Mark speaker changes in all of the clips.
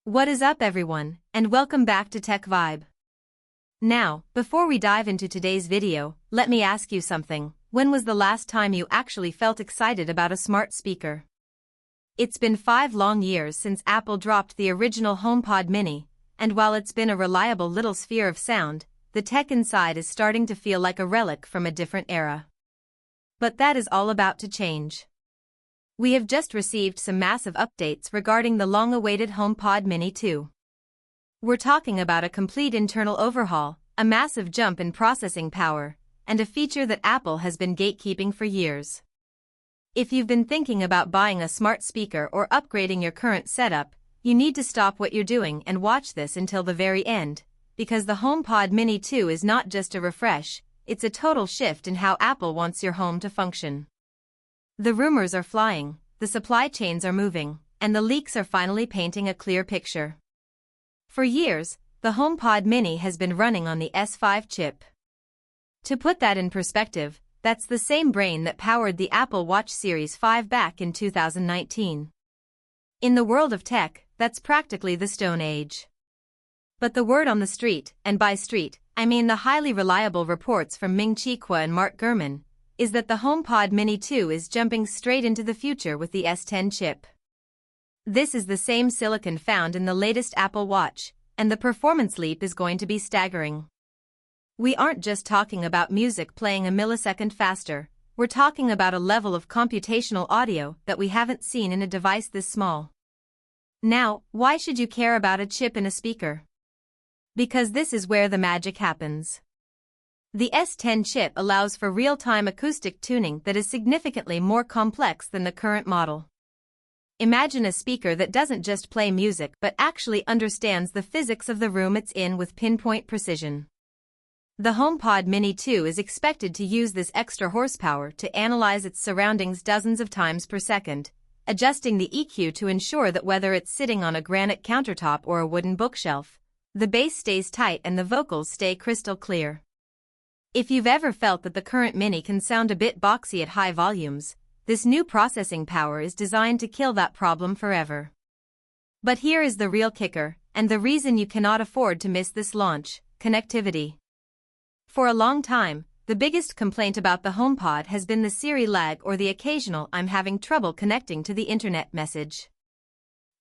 Speaker 1: What is up everyone, and welcome back to TechVibe. Now, before we dive into today's video, let me ask you something. When was the last time you actually felt excited about a smart speaker? It's been 5 long years since Apple dropped the original HomePod Mini, and while it's been a reliable little sphere of sound, the tech inside is starting to feel like a relic from a different era. But that is all about to change. We have just received some massive updates regarding the long-awaited HomePod Mini 2. We're talking about a complete internal overhaul, a massive jump in processing power, and a feature that Apple has been gatekeeping for years. If you've been thinking about buying a smart speaker or upgrading your current setup, you need to stop what you're doing and watch this until the very end, because the HomePod Mini 2 is not just a refresh, it's a total shift in how Apple wants your home to function. The rumors are flying, the supply chains are moving, and the leaks are finally painting a clear picture. For years, the HomePod Mini has been running on the S10 chip. To put that in perspective, that's the same brain that powered the Apple Watch Series 5 back in 2019. In the world of tech, that's practically the Stone Age. But the word on the street, and by street, I mean the highly reliable reports from Ming-Chi Kuo and Mark Gurman, is that the HomePod Mini 2 is jumping straight into the future with the S10 chip. This is the same silicon found in the latest Apple Watch, and the performance leap is going to be staggering. We aren't just talking about music playing a millisecond faster, we're talking about a level of computational audio that we haven't seen in a device this small. Now, why should you care about a chip in a speaker? Because this is where the magic happens. The S10 chip allows for real-time acoustic tuning that is significantly more complex than the current model. Imagine a speaker that doesn't just play music but actually understands the physics of the room it's in with pinpoint precision. The HomePod Mini 2 is expected to use this extra horsepower to analyze its surroundings dozens of times per second, adjusting the EQ to ensure that whether it's sitting on a granite countertop or a wooden bookshelf, the bass stays tight and the vocals stay crystal clear. If you've ever felt that the current Mini can sound a bit boxy at high volumes, this new processing power is designed to kill that problem forever. But here is the real kicker, and the reason you cannot afford to miss this launch: connectivity. For a long time, the biggest complaint about the HomePod has been the Siri lag or the occasional "I'm having trouble connecting to the internet" message.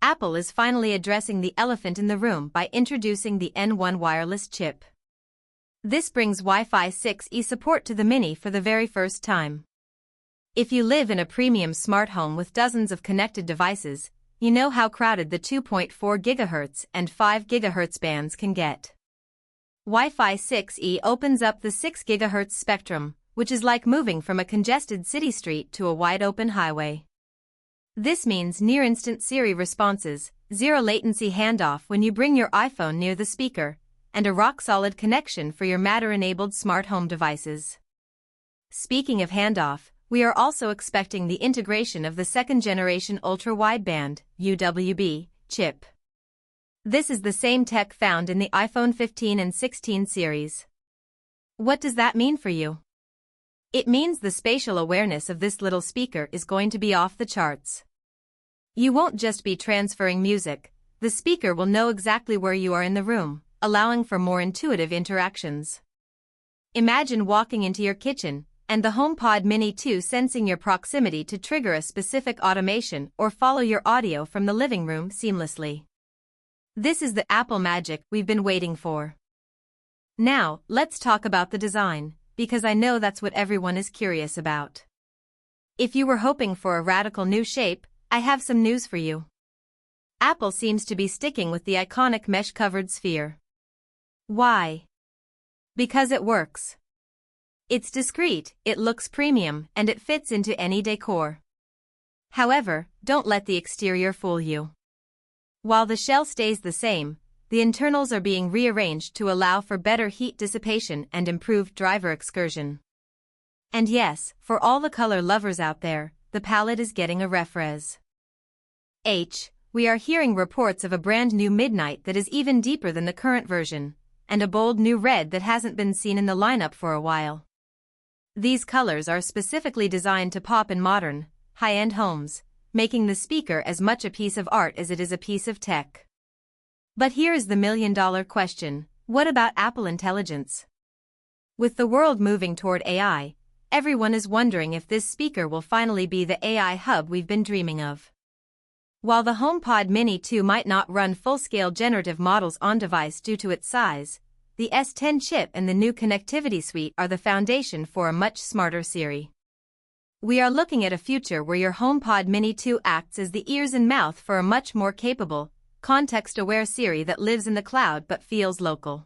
Speaker 1: Apple is finally addressing the elephant in the room by introducing the N1 wireless chip. This brings Wi-Fi 6E support to the Mini for the very first time. If you live in a premium smart home with dozens of connected devices, you know how crowded the 2.4 GHz and 5 GHz bands can get. Wi-Fi 6E opens up the 6 GHz spectrum, which is like moving from a congested city street to a wide-open highway. This means near-instant Siri responses, zero latency handoff when you bring your iPhone near the speaker, and a rock-solid connection for your Matter-enabled smart home devices. Speaking of handoff, we are also expecting the integration of the second-generation ultra-wideband (UWB) chip. This is the same tech found in the iPhone 15 and 16 series. What does that mean for you? It means the spatial awareness of this little speaker is going to be off the charts. You won't just be transferring music, the speaker will know exactly where you are in the room, allowing for more intuitive interactions. Imagine walking into your kitchen, and the HomePod Mini 2 sensing your proximity to trigger a specific automation or follow your audio from the living room seamlessly. This is the Apple magic we've been waiting for. Now, let's talk about the design, because I know that's what everyone is curious about. If you were hoping for a radical new shape, I have some news for you. Apple seems to be sticking with the iconic mesh-covered sphere. Why? Because it works. It's discreet, it looks premium, and it fits into any decor. However, don't let the exterior fool you. While the shell stays the same, the internals are being rearranged to allow for better heat dissipation and improved driver excursion. And yes, for all the color lovers out there, the palette is getting a refresh. We are hearing reports of a brand new midnight that is even deeper than the current version, and a bold new red that hasn't been seen in the lineup for a while. These colors are specifically designed to pop in modern, high-end homes, making the speaker as much a piece of art as it is a piece of tech. But here is the million-dollar question: what about Apple Intelligence? With the world moving toward AI, everyone is wondering if this speaker will finally be the AI hub we've been dreaming of. While the HomePod Mini 2 might not run full-scale generative models on-device due to its size, the S10 chip and the new connectivity suite are the foundation for a much smarter Siri. We are looking at a future where your HomePod Mini 2 acts as the ears and mouth for a much more capable, context-aware Siri that lives in the cloud but feels local.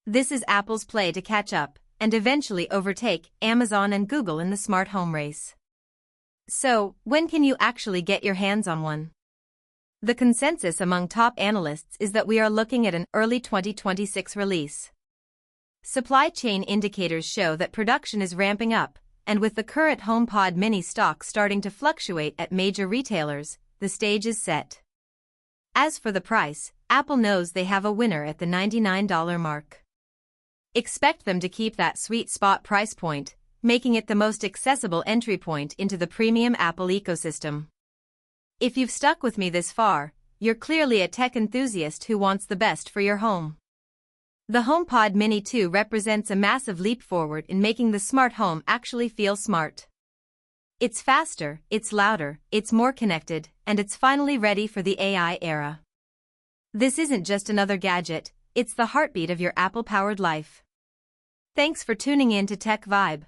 Speaker 1: This is Apple's play to catch up and eventually overtake Amazon and Google in the smart home race. So, when can you actually get your hands on one? The consensus among top analysts is that we are looking at an early 2026 release. Supply chain indicators show that production is ramping up, and with the current HomePod Mini stock starting to fluctuate at major retailers, the stage is set. As for the price, Apple knows they have a winner at the $99 mark. Expect them to keep that sweet spot price point, making it the most accessible entry point into the premium Apple ecosystem. If you've stuck with me this far, you're clearly a tech enthusiast who wants the best for your home. The HomePod Mini 2 represents a massive leap forward in making the smart home actually feel smart. It's faster, it's louder, it's more connected, and it's finally ready for the AI era. This isn't just another gadget, it's the heartbeat of your Apple-powered life. Thanks for tuning in to TechVibe.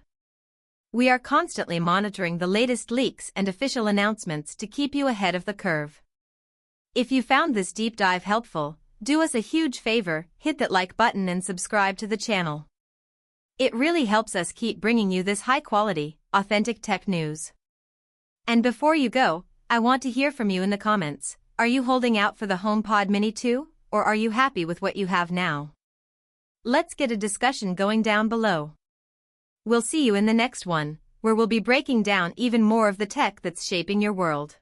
Speaker 1: We are constantly monitoring the latest leaks and official announcements to keep you ahead of the curve. If you found this deep dive helpful, do us a huge favor, hit that like button and subscribe to the channel. It really helps us keep bringing you this high-quality, authentic tech news. And before you go, I want to hear from you in the comments. Are you holding out for the HomePod Mini 2, or are you happy with what you have now? Let's get a discussion going down below. We'll see you in the next one, where we'll be breaking down even more of the tech that's shaping your world.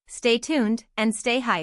Speaker 1: Stay tuned and stay hyped.